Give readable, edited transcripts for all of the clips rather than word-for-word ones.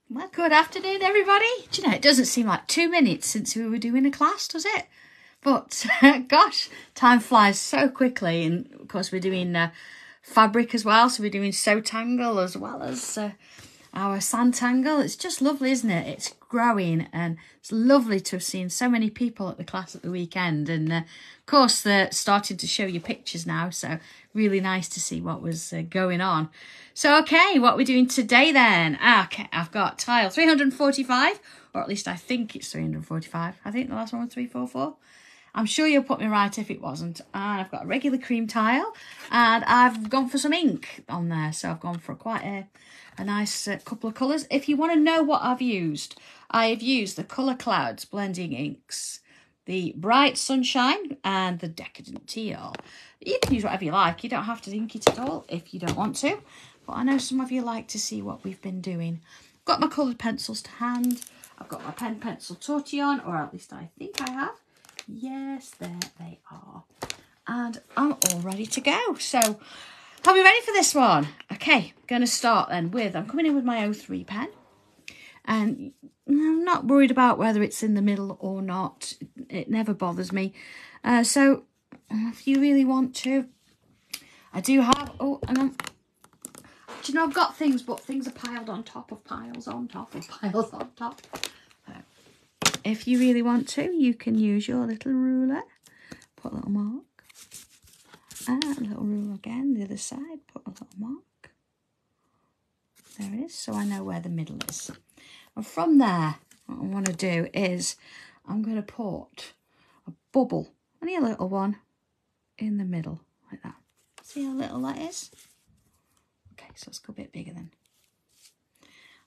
Well, good afternoon, everybody. Do you know, it doesn't seem like 2 minutes since we were doing a class, does it? But, gosh, time flies so quickly. And, of course, we're doing fabric as well. So we're doing Sanntangle as well as our Sanntangle. It's just lovely, isn't it? It's growing, and it's lovely to have seen so many people at the class at the weekend. And, of course, they're starting to show you pictures now. So really nice to see what was going on. So, okay, what we're doing today then? Okay, I've got tile 345, or at least I think it's 345. I think the last one was 344. I'm sure you'll put me right if it wasn't. And I've got a regular cream tile, and I've gone for some ink on there. So I've gone for quite a nice couple of colours. If you want to know what I've used, I have used the Colour Clouds blending inks, the Bright Sunshine, and the Decadent Teal. You can use whatever you like. You don't have to ink it at all if you don't want to. But I know some of you like to see what we've been doing. I've got my coloured pencils to hand. I've got my pen pencil tortillon, or at least I think I have. Yes, there they are. And I'm all ready to go. So, are we ready for this one? Okay, going to start then with, I'm coming in with my 03 pen. And I'm not worried about whether it's in the middle or not. It never bothers me. So, if you really want to, I do have, oh, hang on. Do you know, I've got things, but things are piled on top of piles on top of piles on top. So, if you really want to, you can use your little ruler. Put a little mark. And a little ruler again, the other side. Put a little mark. There it is, so I know where the middle is. And from there, what I want to do is, I'm going to put a bubble, only a little one, in the middle, like that. See how little that is? Okay, so let's go a bit bigger then.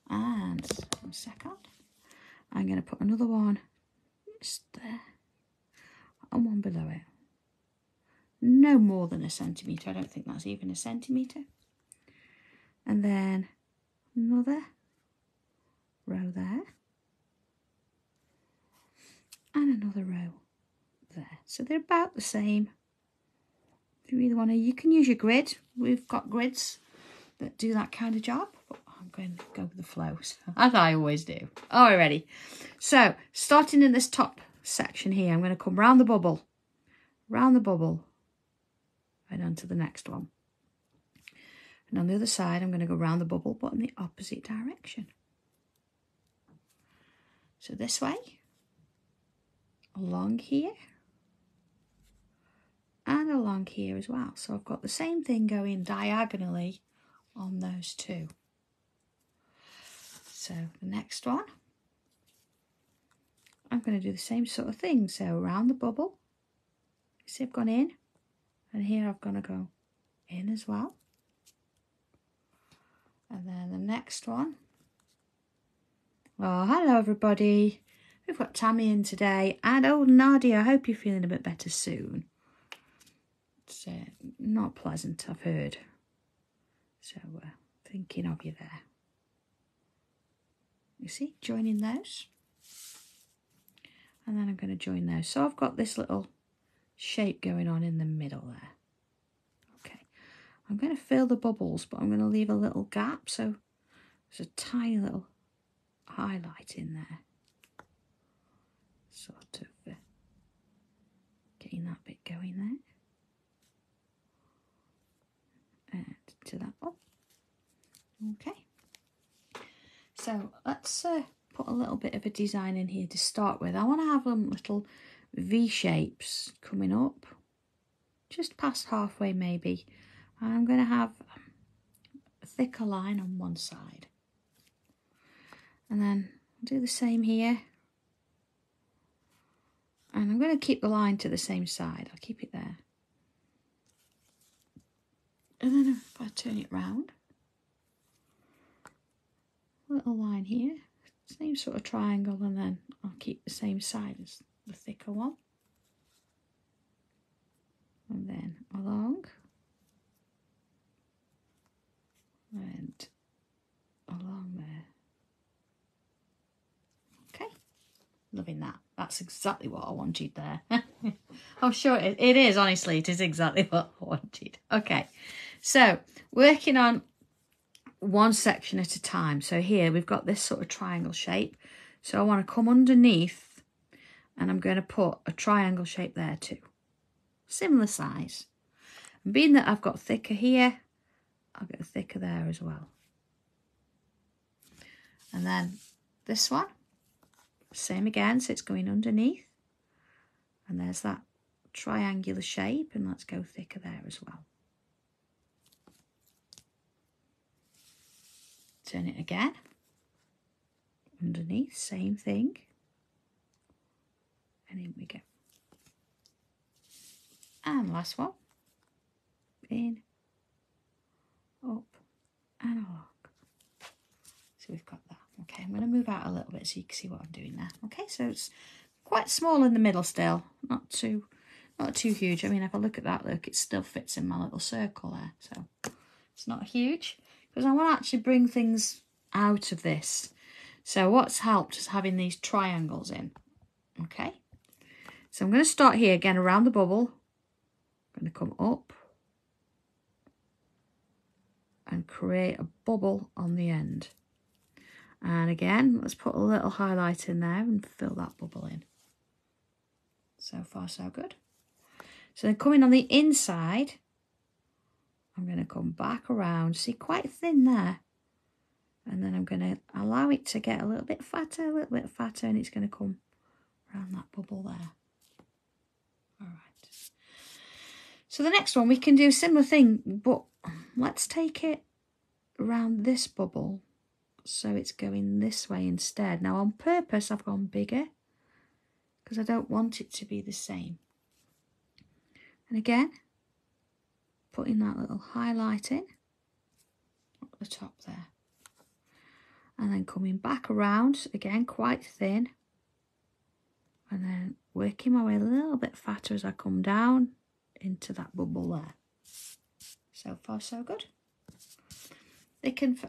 And one second, I'm going to put another one just there and one below it. No more than 1 centimetre. I don't think that's even 1 centimetre. And then another row there. And another row there. So they're about the same. If you really want to, you can use your grid. We've got grids that do that kind of job, but I'm going to go with the flow, so, as I always do. All right, ready. So starting in this top section here, I'm going to come round the bubble, and on to the next one. And on the other side, I'm going to go round the bubble, but in the opposite direction. So this way, along here, and along here as well. So I've got the same thing going diagonally on those two. So the next one, I'm going to do the same sort of thing. So around the bubble, you see I've gone in, and here I've got to go in as well. And then the next one. Oh, hello everybody. We've got Tammy in today, and oh Nadia, I hope you're feeling a bit better soon. It's not pleasant, I've heard. So thinking of you there. You see, joining those. And then I'm going to join those. So I've got this little shape going on in the middle there. Okay, I'm going to fill the bubbles, but I'm going to leave a little gap. So there's a tiny little highlight in there. Sort of getting that bit going there. And to that one. Okay, so let's put a little bit of a design in here to start with. I want to have them little V shapes coming up just past halfway maybe. And I'm going to have a thicker line on one side, and then do the same here. And I'm going to keep the line to the same side. I'll keep it there. And then if I turn it round, little line here, same sort of triangle, and then I'll keep the same side as the thicker one. And then along. And along there. Okay, loving that. That's exactly what I wanted there. I'm sure it is, honestly, it is exactly what I wanted. Okay, so working on one section at a time. So here we've got this sort of triangle shape. So I want to come underneath and I'm going to put a triangle shape there too. Similar size. And being that I've got thicker here, I'll get thicker there as well. And then this one, same again, so it's going underneath. And there's that triangular shape, and let's go thicker there as well. Turn it again. Underneath, same thing. And in we go. And last one. In, up, and along. So we've got that. Okay, I'm going to move out a little bit so you can see what I'm doing there. Okay, so it's quite small in the middle still, not too huge. I mean, if I look at that, look, it still fits in my little circle there. So it's not huge because I want to actually bring things out of this. So what's helped is having these triangles in. Okay, so I'm going to start here again around the bubble. I'm going to come up and create a bubble on the end. And again, let's put a little highlight in there and fill that bubble in. So far, so good. So then coming on the inside, I'm going to come back around. See, quite thin there. And then I'm going to allow it to get a little bit fatter, and it's going to come around that bubble there. All right. So the next one, we can do a similar thing, but let's take it around this bubble so it's going this way instead. Now on purpose I've gone bigger because I don't want it to be the same. And again, putting that little highlight in at the top there. And then coming back around, again quite thin. And then working my way a little bit fatter as I come down into that bubble there. So far so good. They can,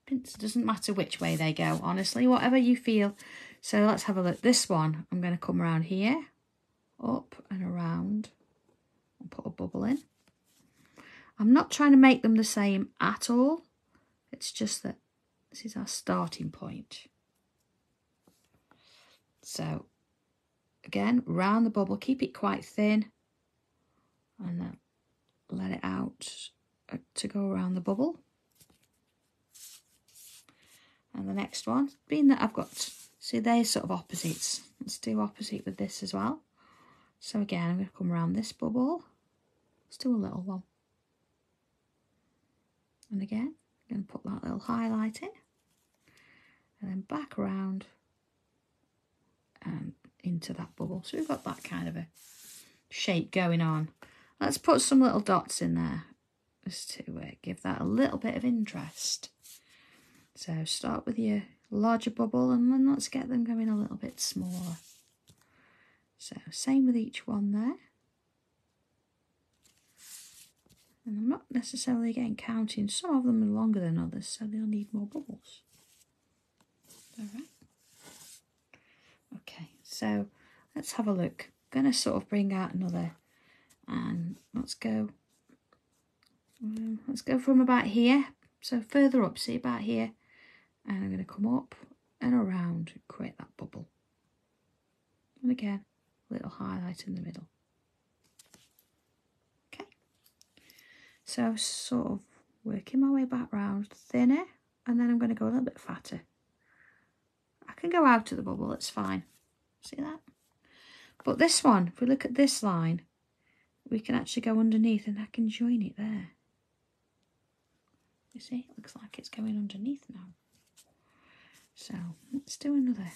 it doesn't matter which way they go, honestly, whatever you feel. So let's have a look. This one, I'm going to come around here, up and around, and put a bubble in. I'm not trying to make them the same at all. It's just that this is our starting point. So again, round the bubble, keep it quite thin, and then let it out to go around the bubble. And the next one, being that I've got, see, they're sort of opposites. Let's do opposite with this as well. So again, I'm going to come around this bubble. Let's do a little one. And again, I'm going to put that little highlight in. And then back around and into that bubble. So we've got that kind of a shape going on. Let's put some little dots in there just to give that a little bit of interest. So start with your larger bubble and then let's get them going a little bit smaller. So same with each one there. And I'm not necessarily again counting. Some of them are longer than others, so they'll need more bubbles. All right. Okay, so let's have a look. I'm going to sort of bring out another, and let's go from about here. So further up, see about here. And I'm going to come up and around and create that bubble. And again, a little highlight in the middle. Okay. So sort of working my way back round, thinner, and then I'm going to go a little bit fatter. I can go out of the bubble, it's fine. See that? But this one, if we look at this line, we can actually go underneath and I can join it there. You see, it looks like it's going underneath now. So let's do another.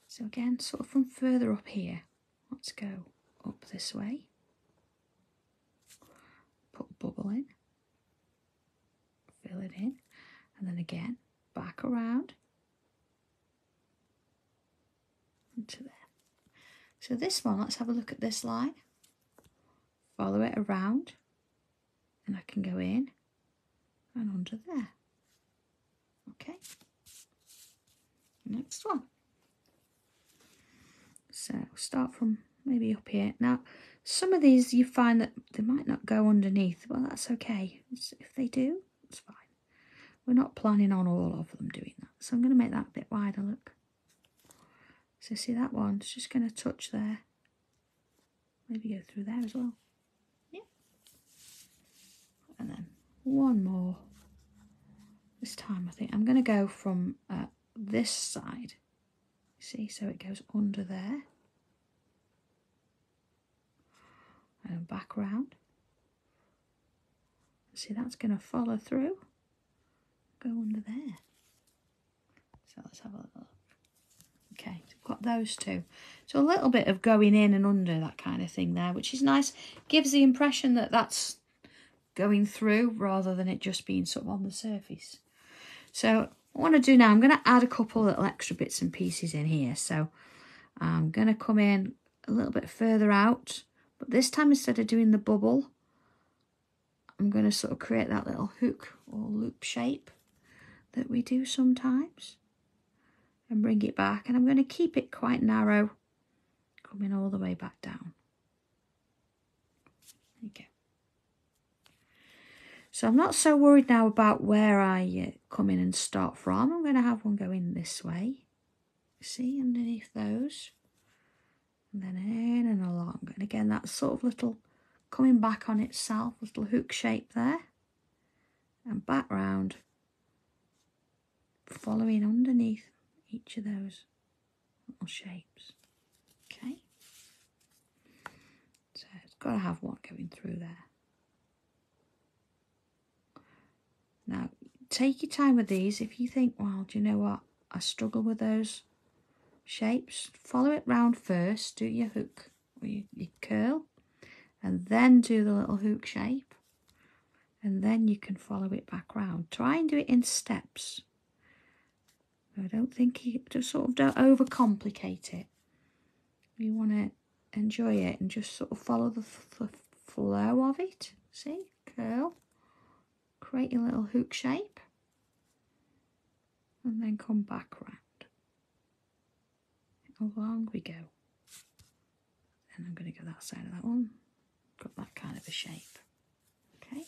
So again, sort of from further up here, let's go up this way. Put a bubble in. Fill it in. And then again, back around. Into there. So this one, let's have a look at this line. Follow it around. And I can go in and under there. Okay. Next one. So start from maybe up here. Now, some of these you find that they might not go underneath. Well, that's okay. If they do, That's fine. We're not planning on all of them doing that. So I'm going to make that a bit wider, look. So see that one? It's just going to touch there. Maybe go through there as well. Yeah. And then one more. This time I think I'm going to go from this side. See, so it goes under there. And back round. See, that's going to follow through. Go under there. So let's have a look. Okay, so we've got those two. So a little bit of going in and under, that kind of thing there, which is nice. Gives the impression that that's going through rather than it just being sort of on the surface. So what I want to do now, I'm going to add a couple little extra bits and pieces in here. So I'm going to come in a little bit further out, but this time instead of doing the bubble, I'm going to sort of create that little hook or loop shape that we do sometimes. And bring it back, and I'm going to keep it quite narrow, coming all the way back down. There you go. So I'm not so worried now about where I come in and start from. I'm going to have one go in this way. See, underneath those. And then in and along. And again, that sort of little coming back on itself, little hook shape there. And back round, following underneath each of those little shapes. Okay, so it's got to have one going through there. Now take your time with these. If you think, well, do you know what, I struggle with those shapes, follow it round first, do your hook or your curl, and then do the little hook shape, and then you can follow it back round. Try and do it in steps. I don't think you just sort of don't overcomplicate it. You want to enjoy it and just sort of follow the flow of it. See, curl, create your little hook shape, and then come back round. Along we go. And I'm going to go that side of that one. Got that kind of a shape. Okay.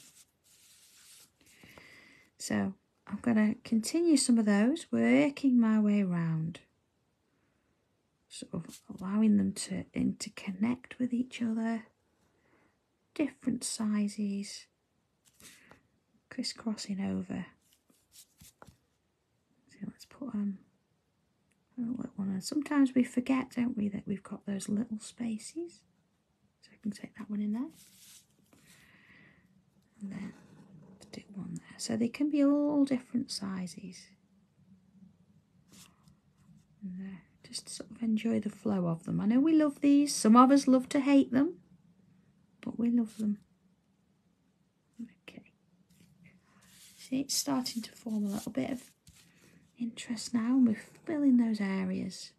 So I'm going to continue some of those, working my way around, sort of allowing them to interconnect with each other, different sizes, crisscrossing over. So let's put a little one on. Sometimes we forget, don't we, that we've got those little spaces. So I can take that one in there. And then do one there. So they can be all different sizes. And just sort of enjoy the flow of them. I know we love these. Some of us love to hate them, but we love them. Okay. See, it's starting to form a little bit of interest now, and we're filling those areas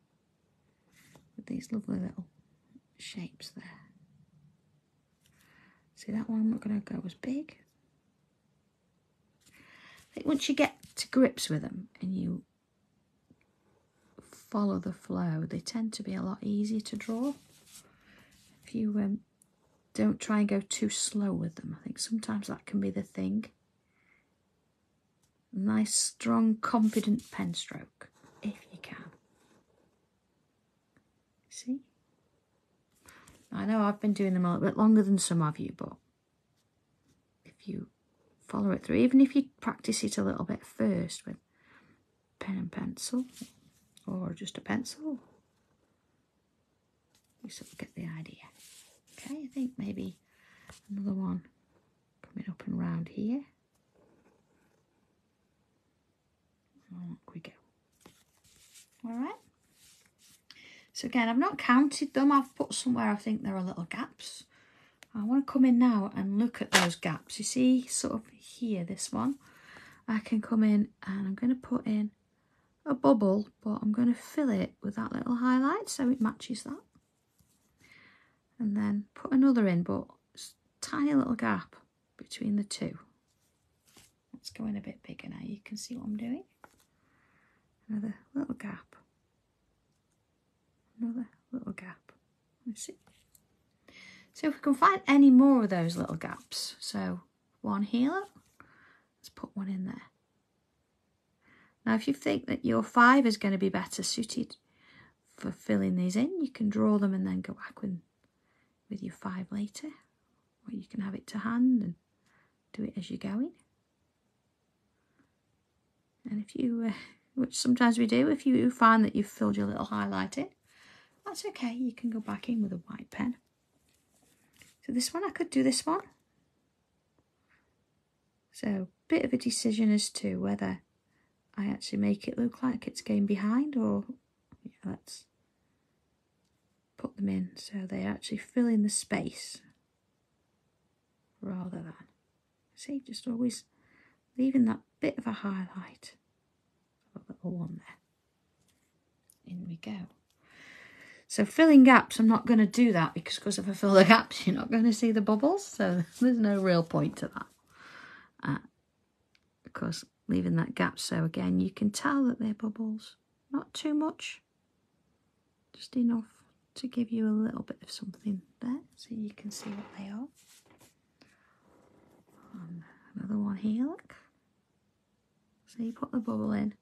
with these lovely little shapes there. See that one? I'm not going to go as big. I think once you get to grips with them and you follow the flow, they tend to be a lot easier to draw. If you don't try and go too slow with them, I think sometimes that can be the thing. Nice, strong, confident pen stroke, if you can. See? I know I've been doing them a little bit longer than some of you, but if you follow it through, even if you practice it a little bit first with pen and pencil, or just a pencil, you sort of get the idea. Okay, I think maybe another one coming up and round here. On we go. All right. So again, I've not counted them. I've put somewhere I think there are little gaps. I want to come in now and look at those gaps. You see, sort of here, this one, I can come in and I'm going to put in a bubble, but I'm going to fill it with that little highlight so it matches that. And then put another in, but tiny little gap between the two. Let's go in a bit bigger now. You can see what I'm doing. Another little gap. Another little gap. Let's see. So if we can find any more of those little gaps. So one here, let's put one in there. Now, if you think that your 5 is going to be better suited for filling these in, you can draw them and then go back with your 5 later. Or you can have it to hand and do it as you're going. And if you, which sometimes we do, if you find that you've filled your little highlight in, that's okay. You can go back in with a white pen. So this one, I could do this one. So, bit of a decision as to whether I actually make it look like it's going behind, or yeah, let's put them in so they actually fill in the space rather than, see, just always leaving that bit of a highlight. A little one there. In we go. So filling gaps, I'm not going to do that because if I fill the gaps, you're not going to see the bubbles. So there's no real point to that. Because leaving that gap, so again, you can tell that they're bubbles. Not too much. Just enough to give you a little bit of something there so you can see what they are. And another one here, look. So you put the bubble in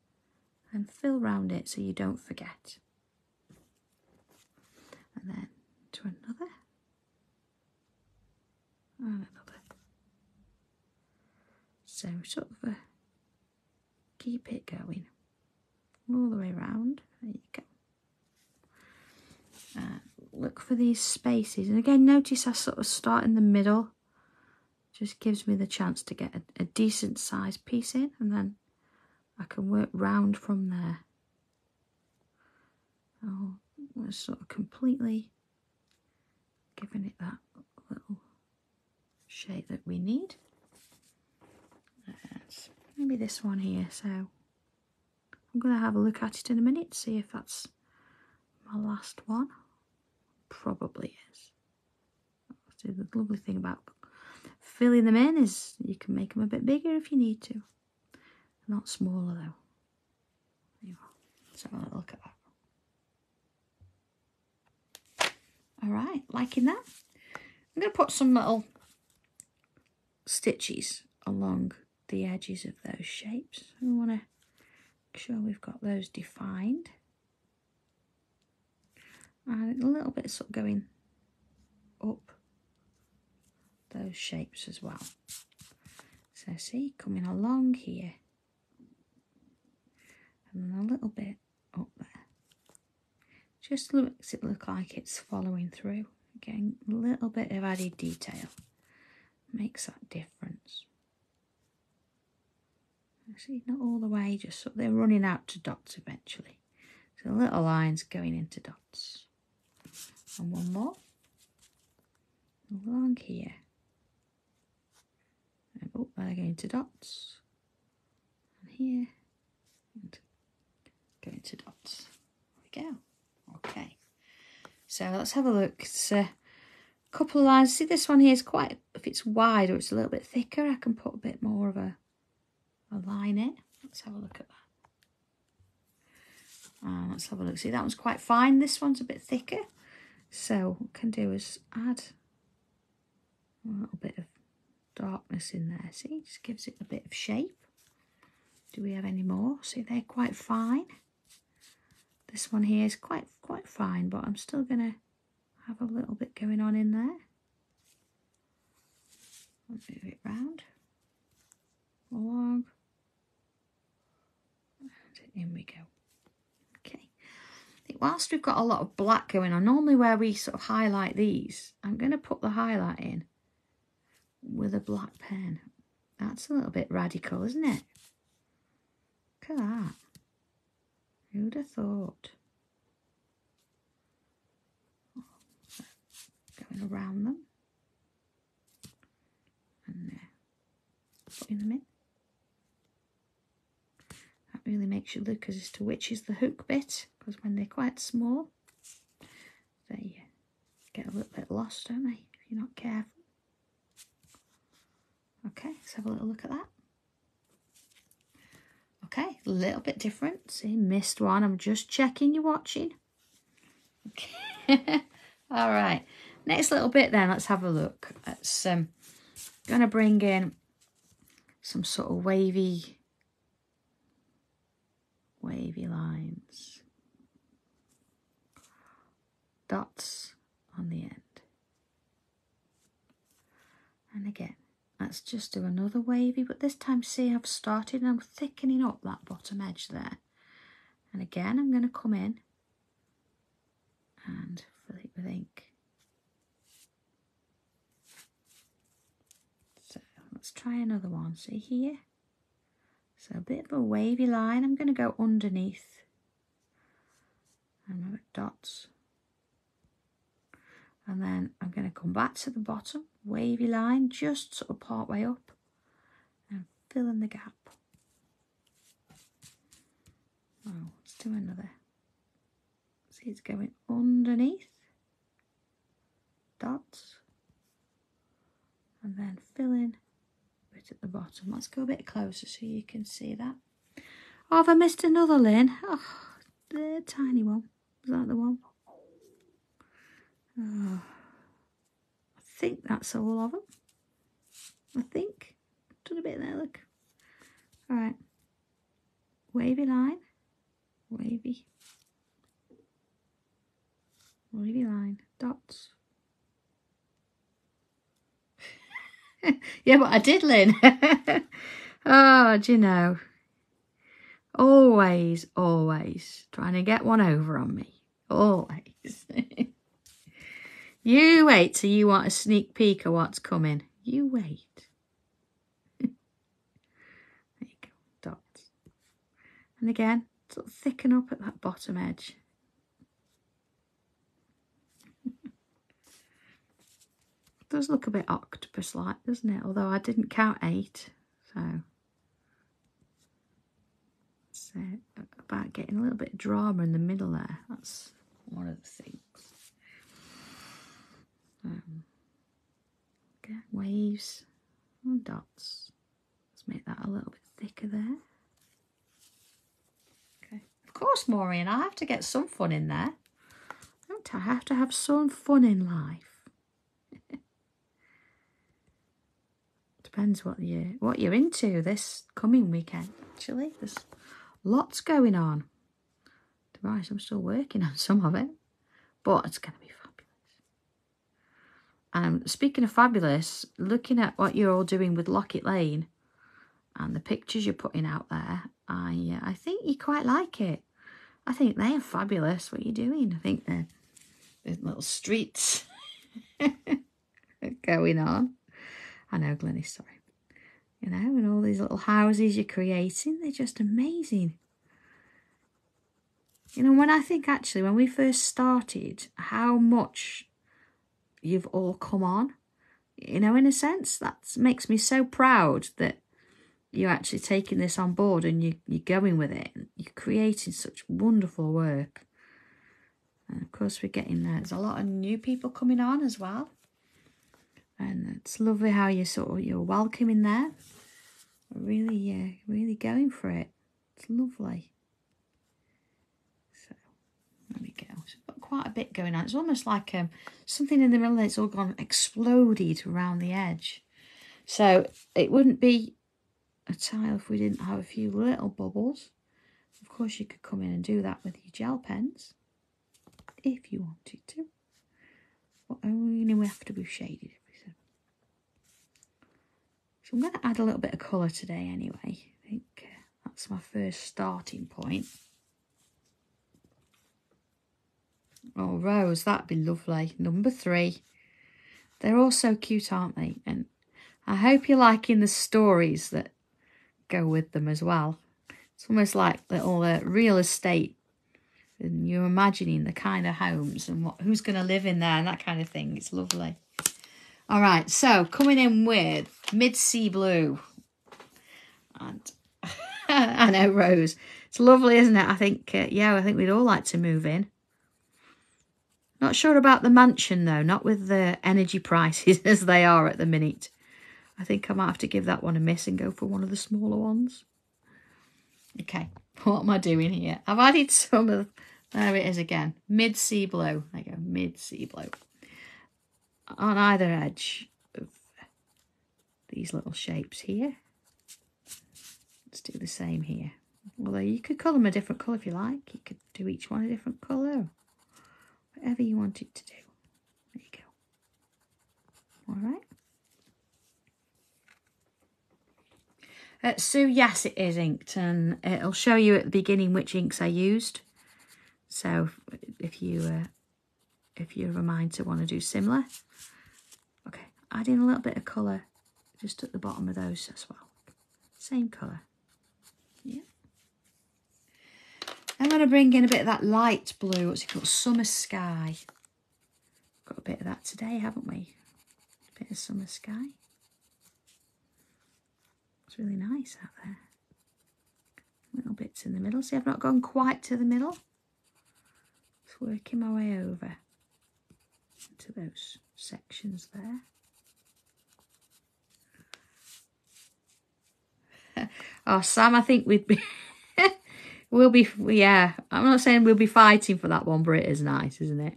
and fill round it so you don't forget. And then to another. And another. So sort of keep it going all the way around. There you go. Look for these spaces, and again notice I sort of start in the middle. Just gives me the chance to get a decent sized piece in, and then I can work round from there. Oh, we're sort of completely giving it that little shape that we need. Maybe this one here, so I'm going to have a look at it in a minute, see if that's my last one. Probably is. So the lovely thing about filling them in is you can make them a bit bigger if you need to. Not smaller though. There you are. Let's have a little look at that. Alright, liking that? I'm going to put some little stitches along the edges of those shapes. We want to make sure we've got those defined. And a little bit sort of going up those shapes as well. So see, coming along here. And then a little bit up there. Just makes it look like it's following through. Again, a little bit of added detail makes that difference. See, not all the way, just so they're running out to dots eventually. So little lines going into dots. And one more. Along here. And up there going to dots. And here. And going to dots. There we go. Okay. So let's have a look. It's a couple of lines. See, this one here is quite, if it's wide or it's a little bit thicker, I can put a bit more of a line in. Let's have a look at that. Let's have a look. See, that one's quite fine. This one's a bit thicker. So what I can do is add a little bit of darkness in there. See, just gives it a bit of shape. Do we have any more? See, they're quite fine. This one here is quite fine, but I'm still going to have a little bit going on in there. I'll move it round. Along. And in we go. Okay. I think whilst we've got a lot of black going on, normally where we sort of highlight these, I'm going to put the highlight in with a black pen. That's a little bit radical, isn't it? Look at that. Who'd have thought? Going around them. And putting them in. That really makes you look as to which is the hook bit, because when they're quite small, they get a little bit lost, don't they, if you're not careful. Okay, let's have a little look at that. Okay, a little bit different. See, missed one. I'm just checking you're watching. Okay. All right. Next little bit then, let's have a look. Let's going to bring in some sort of wavy lines. Dots on the end. And again, let's just do another wavy, but this time see I've started and I'm thickening up that bottom edge there. And again, I'm going to come in and fill it with ink. So let's try another one. See here? So a bit of a wavy line. I'm going to go underneath. And remember, dots. And then I'm going to come back to the bottom, wavy line, just sort of part way up, and fill in the gap. Oh, let's do another. See, it's going underneath, dots, and then fill in a bit at the bottom. Let's go a bit closer so you can see that. Oh, have I missed another, Lynn? Oh, the tiny one. Is that the one? Oh, I think that's all of them. I think. Done a bit there, look. All right. Wavy line. Wavy. Wavy line. Dots. Yeah, but I did, Lynn. Oh, do you know? Always trying to get one over on me. Always. You wait till you want a sneak peek of what's coming. You wait. There you go, dots. And again, sort of thicken up at that bottom edge. It does look a bit octopus-like, doesn't it? Although I didn't count 8, so it's about getting a little bit of drama in the middle there. That's one of the things. Okay, waves and dots. Let's make that a little bit thicker there. Okay. Of course, Maureen, I have to get some fun in there. Don't I have to have some fun in life? Depends what you're into this coming weekend. Actually, there's lots going on. Right, I'm still working on some of it, but it's going to be fabulous. Speaking of fabulous, looking at what you're all doing with Locket Lane and the pictures you're putting out there, I think you quite like it. I think they are fabulous, what you're doing. I think the little streets going on. I know, Glennie, sorry. You know, and all these little houses you're creating, they're just amazing. You know, when I think actually, when we first started, how much you've all come on, you know, in a sense, that makes me so proud that you're actually taking this on board and you're going with it. You're creating such wonderful work. And of course, we're getting there's a lot of new people coming on as well. And it's lovely how you're welcoming there. Really going for it. It's lovely. So there we go. So we've got quite a bit going on. It's almost like something in the middle that's all gone exploded around the edge. So it wouldn't be a tile if we didn't have a few little bubbles. Of course, you could come in and do that with your gel pens if you wanted to. But only we have to be shaded. So I'm going to add a little bit of colour today anyway. I think that's my first starting point. Oh, Rose, that'd be lovely. Number 3. They're all so cute, aren't they? And I hope you're liking the stories that go with them as well. It's almost like little real estate. And you're imagining the kind of homes and who's going to live in there and that kind of thing. It's lovely. All right, so coming in with mid-sea blue. And I know, Rose. It's lovely, isn't it? I think, I think we'd all like to move in. Not sure about the mansion, though. Not with the energy prices as they are at the minute. I think I might have to give that one a miss and go for one of the smaller ones. Okay, what am I doing here? I've added some of... There it is again. Mid-sea blue. There you go, mid-sea blue. On either edge of these little shapes here. same here. Although you could colour them a different colour if you like. You could do each one a different colour. Whatever you want it to do. There you go. Alright. So yes, it is inked, and it'll show you at the beginning which inks I used. So if you have a mind to want to do similar. Okay, add in a little bit of colour just at the bottom of those as well. Same colour. Yeah. I'm going to bring in a bit of that light blue, what's it called, Summer Sky. Got a bit of that today, haven't we? A bit of Summer Sky. It's really nice out there. Little bits in the middle. See, I've not gone quite to the middle. Just working my way over into those sections there. Oh, Sam, I think we'd be... yeah, I'm not saying we'll be fighting for that one, but it is nice, isn't it?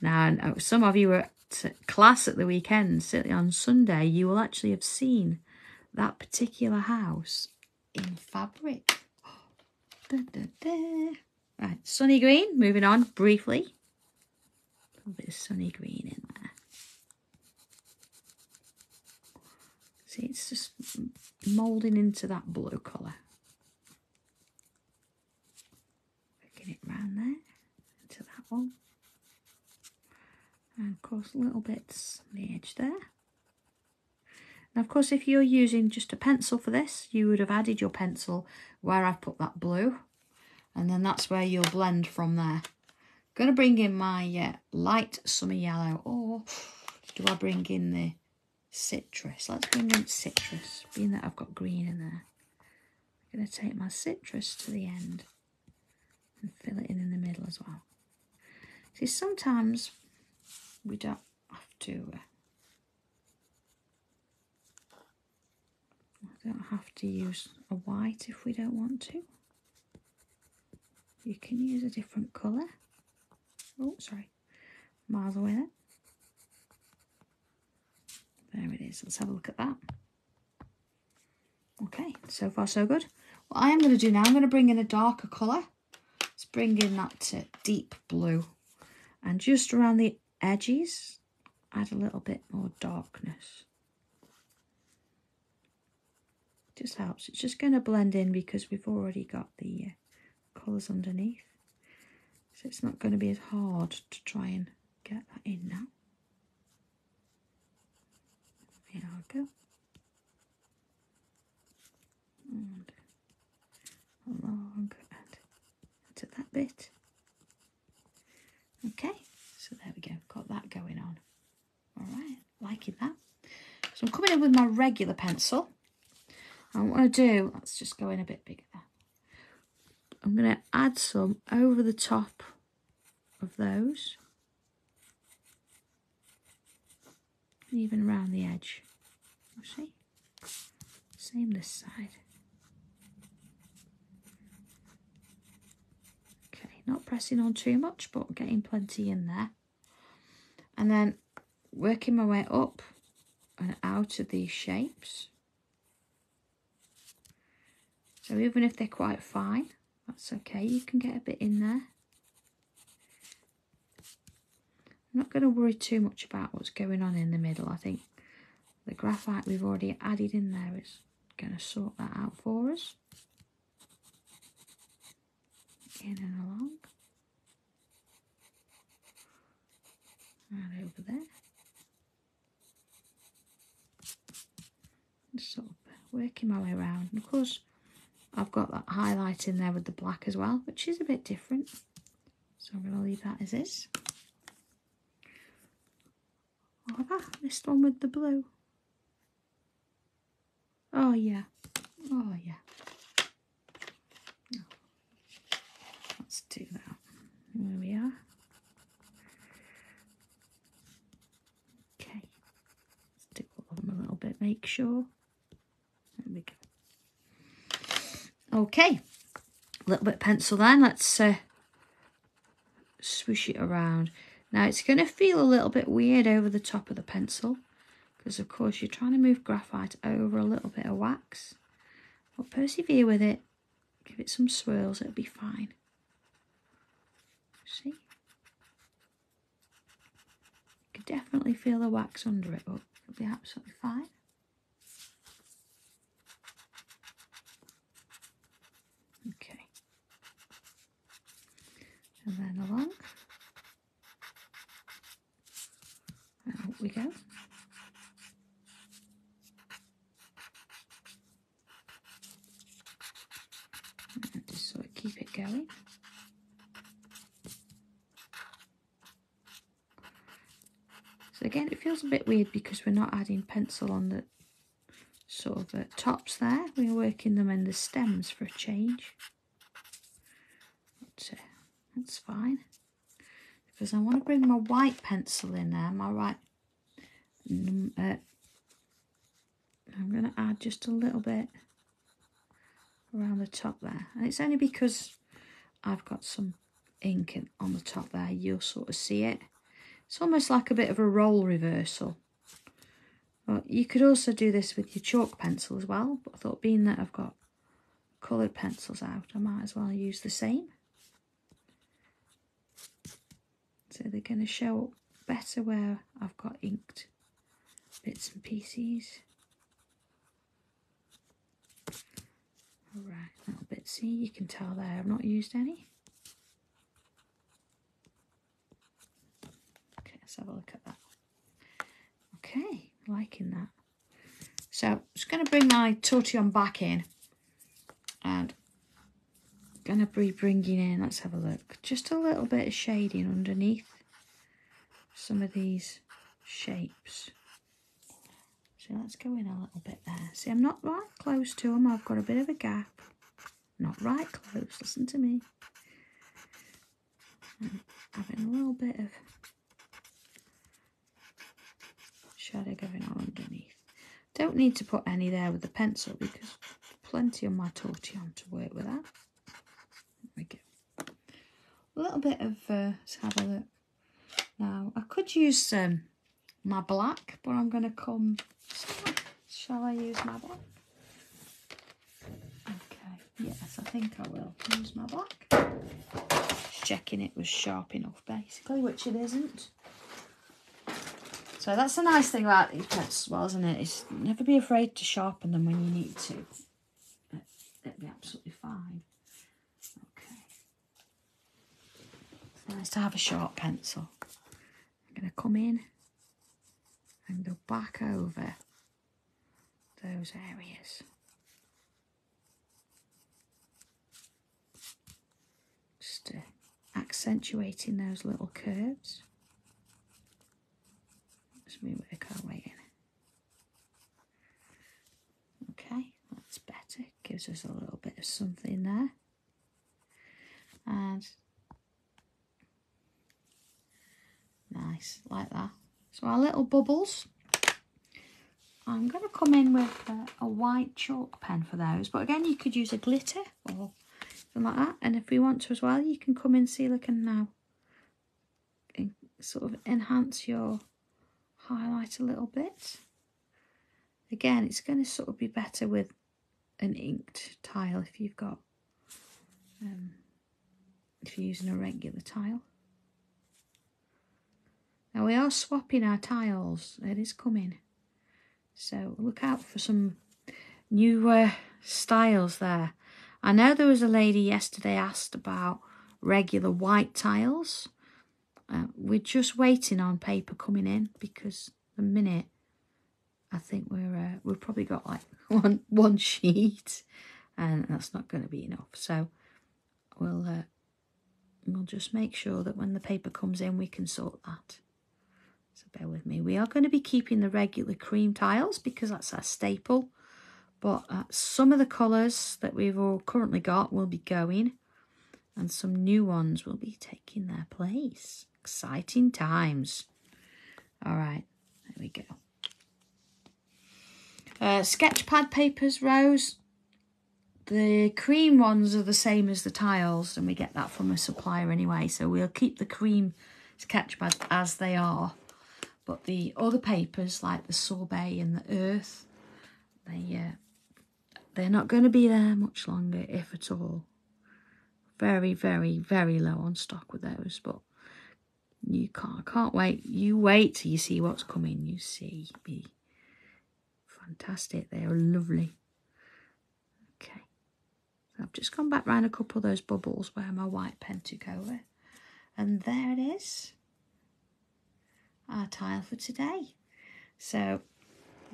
Now, some of you were at class at the weekend, certainly on Sunday, you will actually have seen that particular house in fabric. Da, da, da. Right, sunny green, moving on briefly. A little bit of sunny green in there. See, it's just moulding into that blue colour. Working it round there, into that one. And of course, little bits on the edge there. And of course, if you're using just a pencil for this, you would have added your pencil where I've put that blue. And then that's where you'll blend from there. I'm going to bring in my light summer yellow. Or do I bring in the citrus? Let's bring in citrus, being that I've got green in there. I'm going to take my citrus to the end and fill it in the middle as well. See, sometimes we don't have to... don't have to use a white if we don't want to. You can use a different colour. Oh, sorry. Miles away there. There it is. Let's have a look at that. Okay, so far so good. What I am going to do now, I'm going to bring in a darker colour. Let's bring in that deep blue. And just around the edges, add a little bit more darkness. Just helps. It's just going to blend in because we've already got the colours underneath. So it's not going to be as hard to try and get that in now. Here I go. And along and into that bit. Okay, so there we go. Got that going on. Alright, liking that. So I'm coming in with my regular pencil. And what I do, let's just go in a bit bigger. I'm going to add some over the top of those. Even around the edge. See? Same this side. Okay, not pressing on too much, but getting plenty in there. And then working my way up and out of these shapes. So even if they're quite fine, that's okay. You can get a bit in there. I'm not going to worry too much about what's going on in the middle. I think the graphite we've already added in there is going to sort that out for us. In and along. And over there. Just sort of working my way around. And of course, I've got that highlight in there with the black as well, which is a bit different. So I'm going to leave that as is. Oh, have I missed one with the blue? Oh, yeah. Oh, yeah. Oh. Let's do that. There we are. Okay. Let's do all of them a little bit, make sure. There we go. Okay, a little bit of pencil then. Let's swoosh it around. Now it's going to feel a little bit weird over the top of the pencil because of course you're trying to move graphite over a little bit of wax. But persevere with it. Give it some swirls, it'll be fine. See? You can definitely feel the wax under it, but it'll be absolutely fine. Okay. And then along. And up we go. And just sort of keep it going. So again, it feels a bit weird because we're not adding pencil on the sort of tops there. We're working them in the stems for a change. But that's fine. Because I want to bring my white pencil in there, my white. I'm going to add just a little bit around the top there. And it's only because I've got some ink on the top there, you'll sort of see it. It's almost like a bit of a role reversal. But you could also do this with your chalk pencil as well. But I thought, being that I've got coloured pencils out, I might as well use the same. So they're going to show up better where I've got inked bits and pieces. Alright, a little bit, see, you can tell there I've not used any. Okay, let's have a look at that. Okay, liking that. So I'm just going to bring my tortillon back in and going to be bringing in, let's have a look, just a little bit of shading underneath some of these shapes. So let's go in a little bit there. See, I'm not right close to them, I've got a bit of a gap. Not right close, listen to me. And having a little bit of shadow going on underneath. Don't need to put any there with the pencil because plenty on my tortillon to work with that. There we go. A little bit of, let's have a look. Now, I could use my black, but I'm going to come, shall I use my black? Okay, yes, I think I will use my black. Just checking it was sharp enough, basically, which it isn't. So that's the nice thing about these pencils, well, isn't it? Is never be afraid to sharpen them when you need to. It'll be absolutely fine. Okay. It's nice to have a sharp pencil. I'm going to come in and go back over those areas. Just accentuating those little curves. As we work our way in. Okay, that's better. Gives us a little bit of something there. And nice, like that. So our little bubbles, I'm going to come in with a white chalk pen for those. But again, you could use a glitter or something like that. And if we want to as well, you can come in, see, look, and now sort of enhance your highlight a little bit. Again, it's going to sort of be better with an inked tile if you've got, if you're using a regular tile. Now we are swapping our tiles, it is coming. So look out for some new styles there. I know there was a lady yesterday asked about regular white tiles. We're just waiting on paper coming in because the minute I think we've probably got like one sheet, and that's not going to be enough. So we'll just make sure that when the paper comes in, we can sort that. So bear with me. We are going to be keeping the regular cream tiles because that's our staple, but some of the colours that we've all currently got will be going, and some new ones will be taking their place. Exciting times. All right, there we go. Sketch pad papers, Rose. The cream ones are the same as the tiles, and we get that from a supplier anyway, so we'll keep the cream sketch pads as they are. But the other papers, like the sorbet and the earth, they're not going to be there much longer, if at all. Very, very, very low on stock with those, but you can't wait. You wait till you see what's coming. You see me. Fantastic. They are lovely. Okay. So I've just gone back round a couple of those bubbles where my white pen took over. And there it is. Our tile for today. So,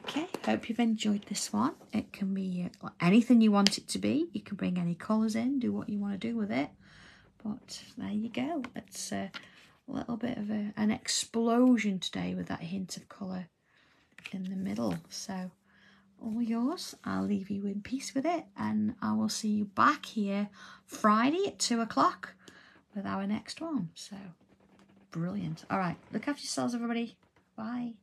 okay, hope you've enjoyed this one. It can be anything you want it to be. You can bring any colours in, do what you want to do with it. But there you go. It's a little bit of an explosion today with that hint of colour in the middle. So, all yours. I'll leave you in peace with it, and I will see you back here Friday at 2 o'clock with our next one. So, brilliant. All right, look after yourselves, everybody. Bye.